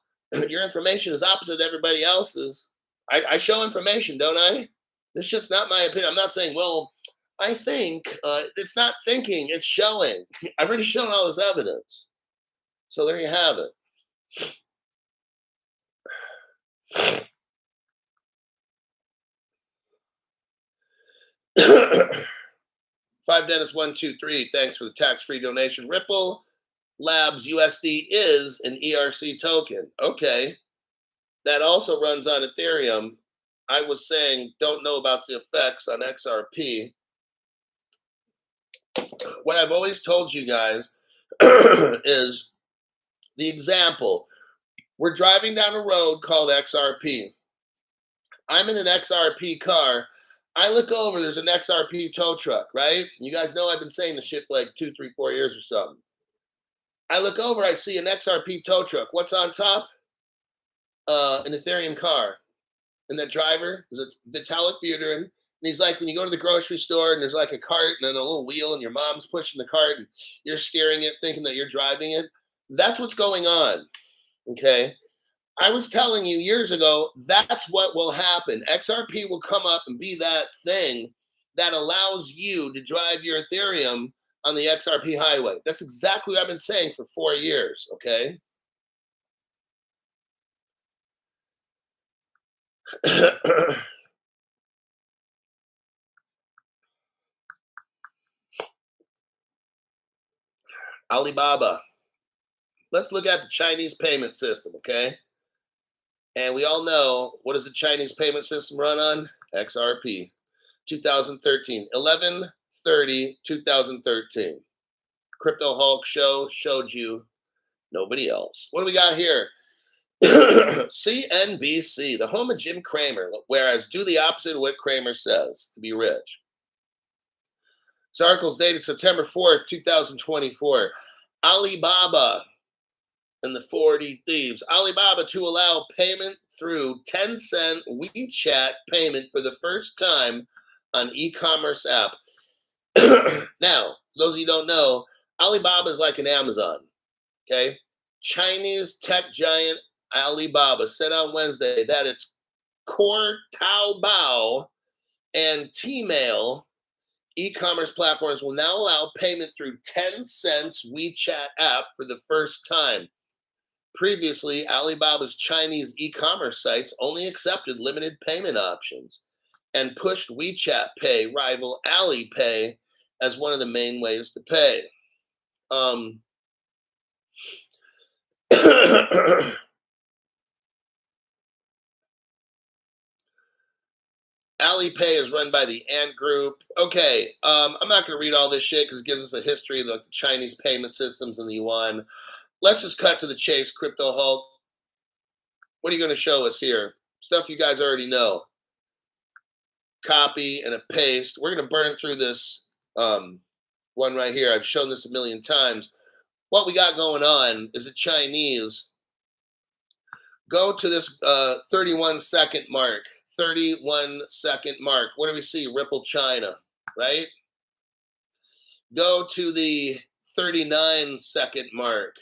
S1: your information is opposite everybody else's. I show information, don't I? This shit's not my opinion. I'm not saying, well, I think it's not thinking, it's showing. I've already shown all this evidence. So there you have it. 5 Dennis 123, thanks for the tax-free donation. Ripple Labs USD is an ERC token. Okay. That also runs on Ethereum. I was saying, don't know about the effects on XRP. What I've always told you guys is the example. We're driving down a road called XRP. I'm in an XRP car. I look over, there's an XRP tow truck, right? You guys know I've been saying this shit for like 2, 3, 4 years or something. I look over, I see an XRP tow truck. What's on top? An Ethereum car. And that driver is a Vitalik Buterin. And he's like, when you go to the grocery store and there's like a cart and then a little wheel and your mom's pushing the cart and you're steering it thinking that you're driving it. That's what's going on. Okay. I was telling you years ago, that's what will happen. XRP will come up and be that thing that allows you to drive your Ethereum on the XRP highway. That's exactly what I've been saying for 4 years. Okay. Alibaba. Let's look at the Chinese payment system, okay? And we all know, what does the Chinese payment system run on? XRP. 2013. 11/30/2013. Crypto Hulk show showed you nobody else. What do we got here? CNBC, the home of Jim Cramer, whereas do the opposite of what Cramer says to be rich. This article is dated September 4th, 2024. Alibaba and the 40 thieves. Alibaba to allow payment through Tencent WeChat payment for the first time on e-commerce app. Now, those of you who don't know, Alibaba is like an Amazon, okay? Chinese tech giant Alibaba said on Wednesday that its core Taobao and Tmail e-commerce platforms will now allow payment through Tencent's WeChat app for the first time. Previously, Alibaba's Chinese e-commerce sites only accepted limited payment options and pushed WeChat Pay rival Alipay as one of the main ways to pay. Alipay is run by the Ant Group. Okay, I'm not going to read all this shit because it gives us a history of the Chinese payment systems and the yuan. Let's just cut to the chase, Crypto Hulk. What are you going to show us here? Stuff you guys already know. Copy and a paste. We're going to burn through this one right here. I've shown this a million times. What we got going on is a Chinese. Go to this 31-second mark. 31-second mark. What do we see? Ripple China, right? Go to the 39-second mark.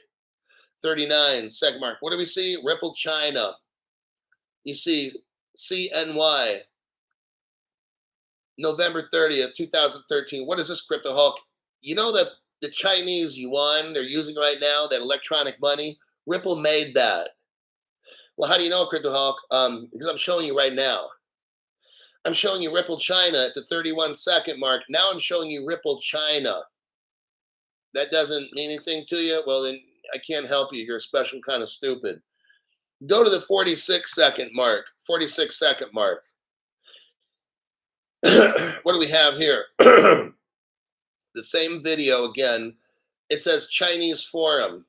S1: 39-second mark. What do we see? Ripple China. You see CNY, November 30th, 2013. What is this, Crypto Hulk? You know that the Chinese yuan they're using right now, that electronic money, Ripple made that. Well, how do you know, Crypto Hulk? Because I'm showing you right now. I'm showing you Ripple China at the 31-second mark. Now I'm showing you Ripple China. That doesn't mean anything to you? Well, then I can't help you. You're a special kind of stupid. Go to the 46-second mark. 46-second mark. What do we have here? The same video again. It says Chinese forum,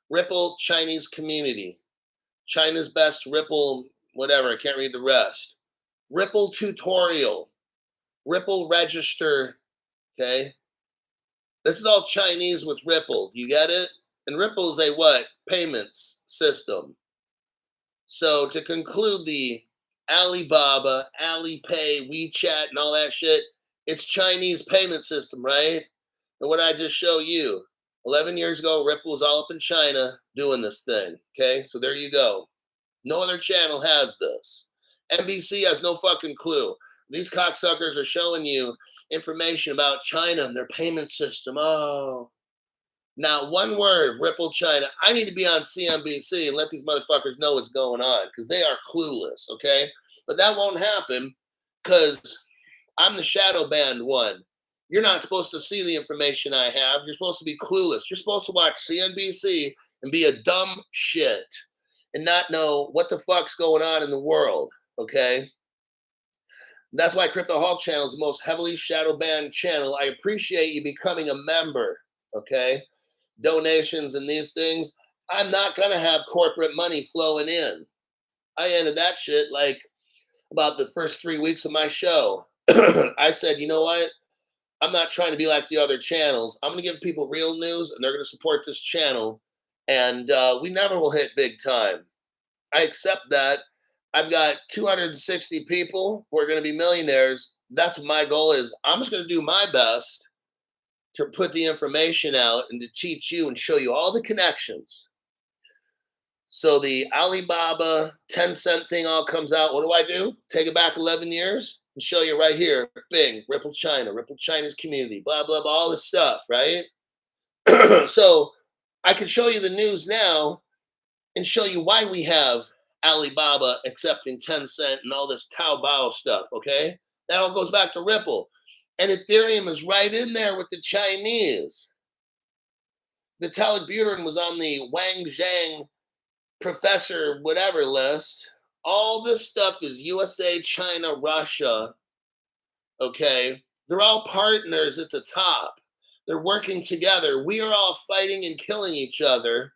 S1: Ripple Chinese community, China's best Ripple, whatever. I can't read the rest. Ripple tutorial, Ripple register. Okay. This is all Chinese with Ripple. You get it? And Ripple is a what? Payments system. So to conclude the Alibaba, Alipay, WeChat, and all that shit, it's Chinese payment system, right? And what I just show you, 11 years ago, Ripple was all up in China doing this thing. Okay, so there you go. No other channel has this. NBC has no fucking clue. These cocksuckers are showing you information about China and their payment system. Oh, now one word, Ripple China. I need to be on CNBC and let these motherfuckers know what's going on because they are clueless, okay? But that won't happen because I'm the shadow banned one. You're not supposed to see the information I have. You're supposed to be clueless. You're supposed to watch CNBC and be a dumb shit and not know what the fuck's going on in the world, okay? That's why Crypto Hawk channel is the most heavily shadow banned channel. I appreciate you becoming a member, okay? Donations and these things. I'm not going to have corporate money flowing in. I ended that shit like about the first 3 weeks of my show. I said, you know what? I'm not trying to be like the other channels. I'm going to give people real news and they're going to support this channel. And we never will hit big time. I accept that. I've got 260 people who are going to be millionaires. That's what my goal is. I'm just going to do my best to put the information out and to teach you and show you all the connections. So the Alibaba 10-cent thing all comes out. What do? Take it back 11 years and show you right here. Bing, Ripple China, Ripple China's community, blah, blah, blah, all this stuff, right? So I can show you the news now and show you why we have Alibaba accepting 10 cent and all this Taobao stuff, okay? That all goes back to Ripple. And Ethereum is right in there with the Chinese. Vitalik Buterin was on the Wang Zhang professor whatever list. All this stuff is USA, China, Russia, okay? They're all partners at the top. They're working together. We are all fighting and killing each other.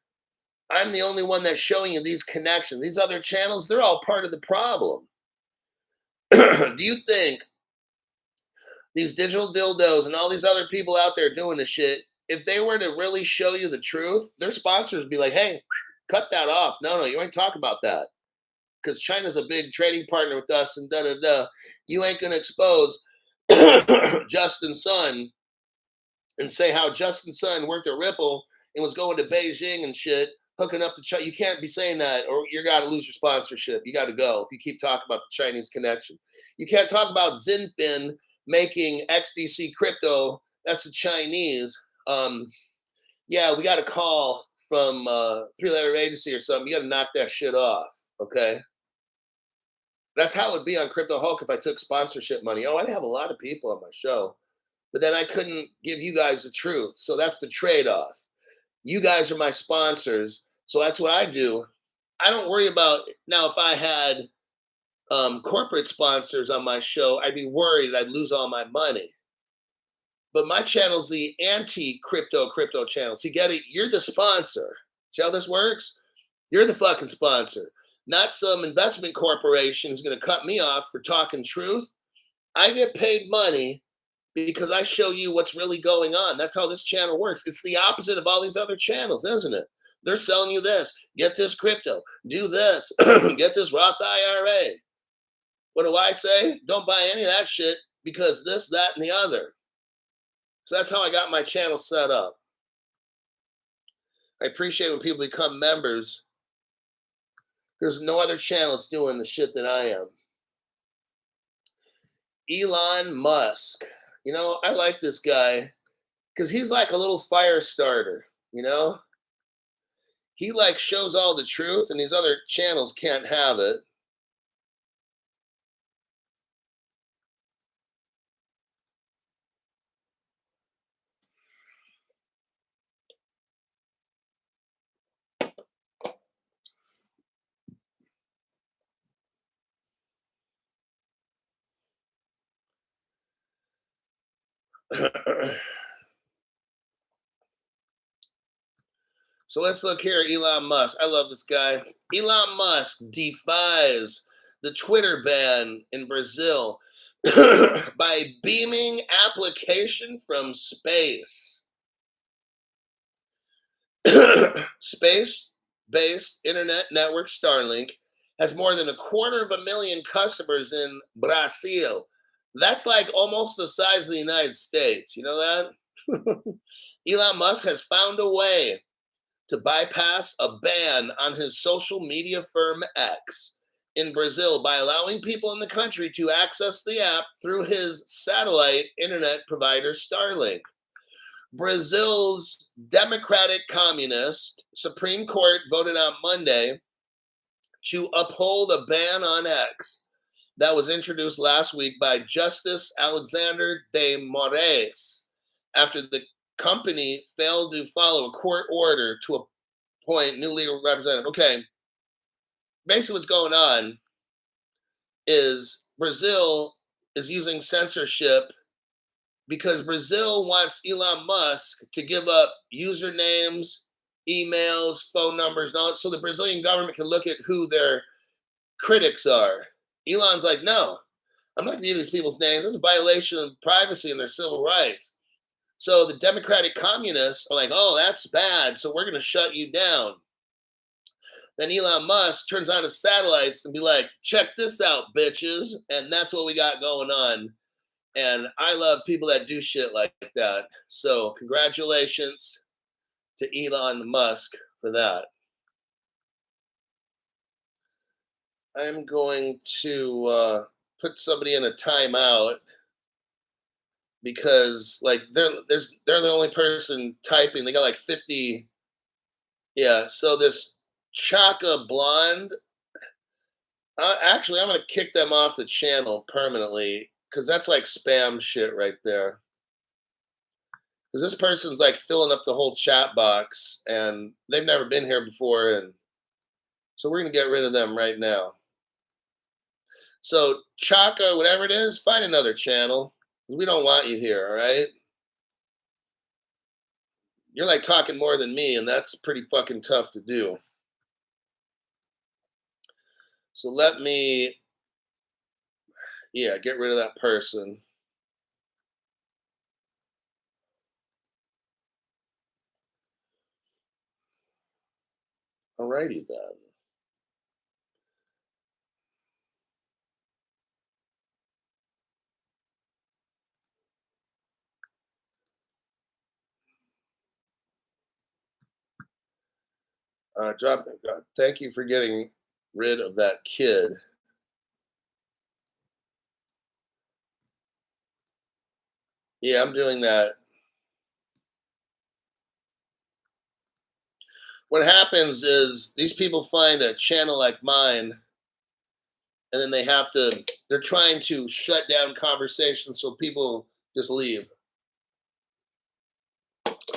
S1: I'm the only one that's showing you these connections. These other channels, they're all part of the problem. Do you think these digital dildos and all these other people out there doing this shit, if they were to really show you the truth, their sponsors would be like, hey, cut that off. No, you ain't talk about that. Because China's a big trading partner with us and da-da-da. You ain't going to expose Justin Sun and say how Justin Sun worked at Ripple and was going to Beijing and shit, hooking up to China. You can't be saying that or you're got to lose your sponsorship. You got to go if you keep talking about the Chinese connection. You can't talk about Zinfin making XDC crypto. That's the Chinese. Yeah, we got a call from three-letter agency or something. You got to knock that shit off, okay? That's how it would be on Crypto Hulk if I took sponsorship money. Oh, I'd have a lot of people on my show, but then I couldn't give you guys the truth. So that's the trade-off. You guys are my sponsors, so that's what I do. I don't worry about now if I had corporate sponsors on my show, I'd be worried I'd lose all my money. But my channel's the anti-crypto channel. See, get it? You're the sponsor. See how this works? You're the fucking sponsor. Not some investment corporation who's going to cut me off for talking truth. I get paid money because I show you what's really going on. That's how this channel works. It's the opposite of all these other channels, isn't it? They're selling you this. Get this crypto. Do this. Get this Roth IRA. What do I say? Don't buy any of that shit because this, that, and the other. So that's how I got my channel set up. I appreciate when people become members There's no other channel that's doing the shit that I am. Elon Musk. I like this guy because he's like a little fire starter, He like shows all the truth and these other channels can't have it. So let's look here at Elon Musk. I love this guy. Elon Musk defies the Twitter ban in Brazil by beaming application from space. Space-based internet network Starlink has more than 250,000 customers in Brazil. That's like almost the size of the United States. You know that? Elon Musk has found a way to bypass a ban on his social media firm X in Brazil by allowing people in the country to access the app through his satellite internet provider Starlink. Brazil's Democratic Communist Supreme Court voted on Monday to uphold a ban on X that was introduced last week by Justice Alexander de Moraes after the company failed to follow a court order to appoint new legal representative. Okay, basically what's going on is Brazil is using censorship because Brazil wants Elon Musk to give up usernames, emails, phone numbers, and all, so the Brazilian government can look at who their critics are. Elon's like, no, I'm not going to give these people's names. That's a violation of privacy and their civil rights. So the Democratic Communists are like, oh, that's bad. So we're going to shut you down. Then Elon Musk turns on his satellites and be like, check this out, bitches. And that's what we got going on. And I love people that do shit like that. So congratulations to Elon Musk for that. I'm going to put somebody in a timeout because like they're the only person typing. They got like 50. Yeah. So this Chaka Blonde. Actually, I'm going to kick them off the channel permanently because that's like spam shit right there. Because this person's like filling up the whole chat box and they've never been here before. And so we're going to get rid of them right now. So Chaka, whatever it is, find another channel. We don't want you here, all right? You're like talking more than me, and that's pretty fucking tough to do. So let me, get rid of that person. Alrighty then. Thank you for getting rid of that kid. Yeah, I'm doing that. What happens is these people find a channel like mine and then they're trying to shut down conversations so people just leave.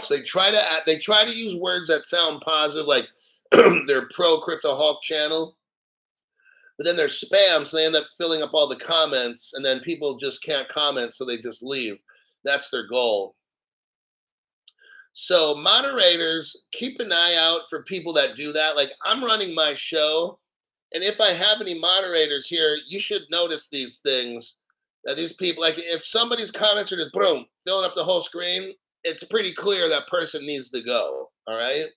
S1: So they try to use words that sound positive, like they're pro crypto Hulk channel, but then they're spam, so they end up filling up all the comments, and then people just can't comment, so they just leave. That's their goal. So moderators, keep an eye out for people that do that. Like I'm running my show, and if I have any moderators here, you should notice these things. That these people, like if somebody's comments are just boom, filling up the whole screen, it's pretty clear that person needs to go. All right.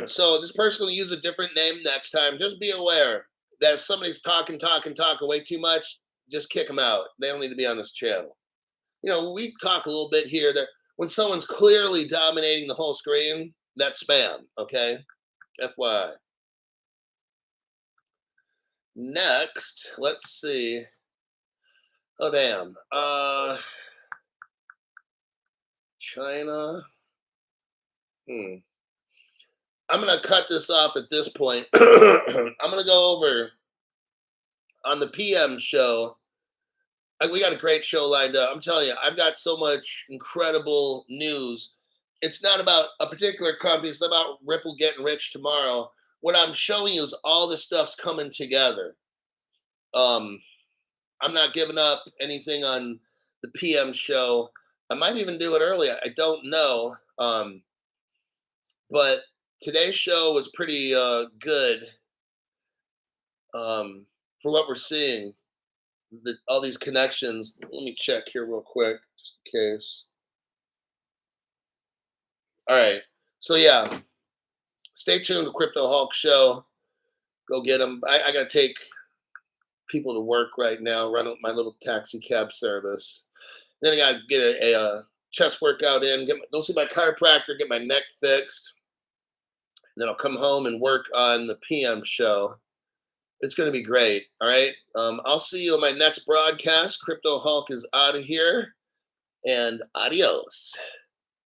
S1: So this person will use a different name next time. Just be aware that if somebody's talking way too much, just kick them out. They don't need to be on this channel. We talk a little bit here that when someone's clearly dominating the whole screen, that's spam. Okay, FYI. Next, let's see. Oh damn. China. Hmm. I'm gonna cut this off at this point. I'm gonna go over on the PM show. We got a great show lined up. I'm telling you, I've got so much incredible news. It's not about a particular company. It's about Ripple getting rich tomorrow. What I'm showing you is all this stuff's coming together. Um, I'm not giving up anything on the PM show. I might even do it early. I don't know. But today's show was pretty good for what we're seeing. All these connections. Let me check here real quick, just in case. All right. So yeah, stay tuned to Crypto Hulk show. Go get them. I got to take people to work right now. Run my little taxi cab service. Then I got to get a chest workout in. Go see my chiropractor. Get my neck fixed. And then I'll come home and work on the PM show. It's going to be great. All right. I'll see you on my next broadcast. Crypto Hulk is out of here. And adios.